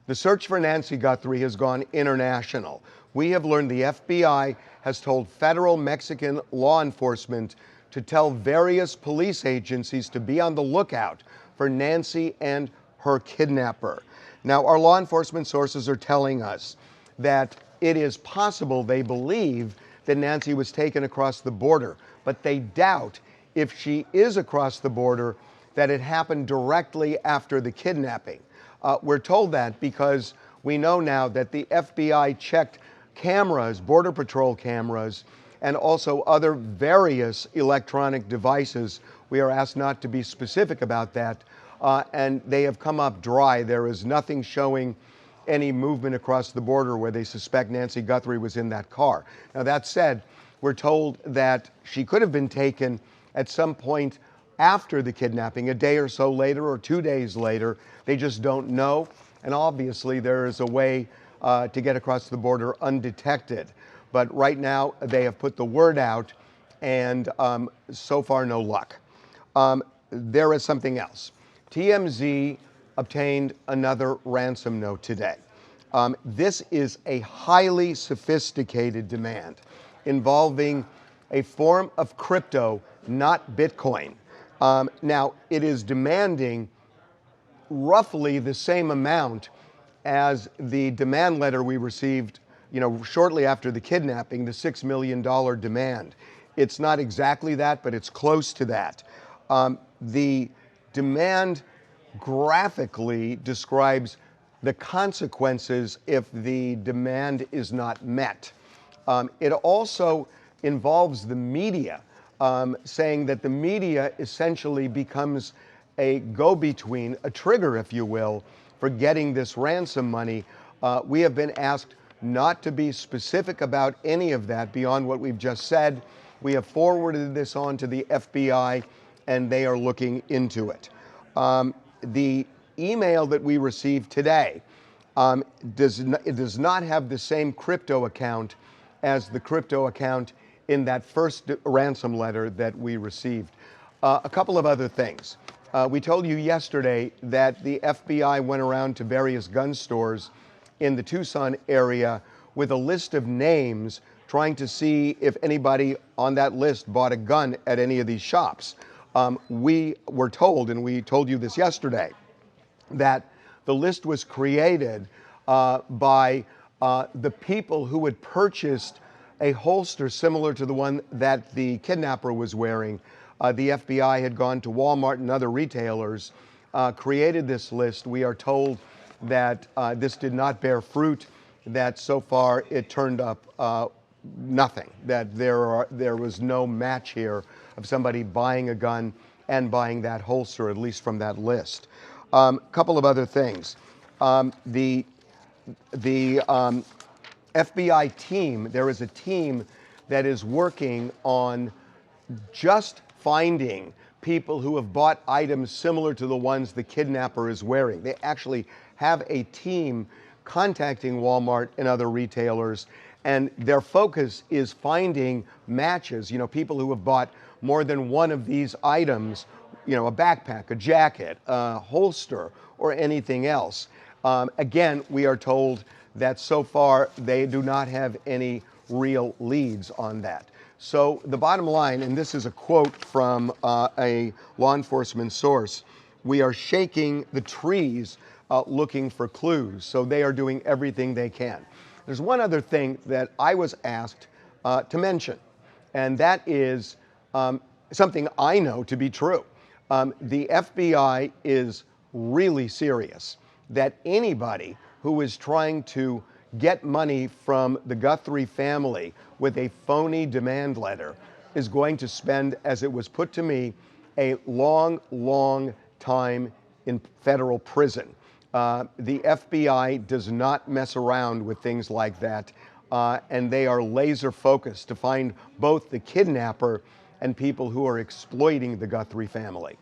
The search for Nancy Guthrie has gone international. We have learned the FBI has told federal Mexican law enforcement to tell various police agencies to be on the lookout for Nancy and her kidnapper. Now, our law enforcement sources are telling us that it is possible they believe that Nancy was taken across the border, but they doubt if she is across the border that it happened directly after the kidnapping. We're told that because we know now that the FBI checked cameras, Border Patrol cameras, and also other various electronic devices. We are asked not to be specific about that, and they have come up dry. There is nothing showing any movement across the border where they suspect Nancy Guthrie was in that car. Now, that said, we're told that she could have been taken at some point after the kidnapping, a day or so later or 2 days later. They just don't know. And obviously, there is a way to get across the border undetected. But right now, they have put the word out, and so far, no luck. There is something else. TMZ obtained another ransom note today. This is a highly sophisticated demand involving a form of crypto, not Bitcoin. Now, it is demanding roughly the same amount as the demand letter we received, shortly after the kidnapping, the $6 million demand. It's not exactly that, but it's close to that. The demand graphically describes the consequences if the demand is not met. It also involves the media, saying that the media essentially becomes a go-between, a trigger, if you will, for getting this ransom money. We have been asked not to be specific about any of that beyond what we've just said. We have forwarded this on to the FBI, and they are looking into it. The email that we received today does not have the same crypto account as the crypto account in that first ransom letter that we received. A couple of other things. We told you yesterday that the FBI went around to various gun stores in the Tucson area with a list of names, trying to see if anybody on that list bought a gun at any of these shops. We were told, and we told you this yesterday, that the list was created by the people who had purchased a holster similar to the one that the kidnapper was wearing. The FBI had gone to Walmart and other retailers, created this list. We are told that this did not bear fruit, that so far it turned up nothing, that there was no match here of somebody buying a gun and buying that holster, at least from that list. Couple of other things. The FBI team, there is a team that is working on just finding people who have bought items similar to the ones the kidnapper is wearing. They actually have a team contacting Walmart and other retailers, and their focus is finding matches, people who have bought more than one of these items, a backpack, a jacket, a holster, or anything else. Again, we are told that so far they do not have any real leads on that. So the bottom line, and this is a quote from a law enforcement source, we are shaking the trees looking for clues. So they are doing everything they can. There's one other thing that I was asked to mention, and that is something I know to be true. The FBI is really serious that anybody who is trying to get money from the Guthrie family with a phony demand letter is going to spend, as it was put to me, a long, long time in federal prison. The FBI does not mess around with things like that, and they are laser focused to find both the kidnapper and people who are exploiting the Guthrie family.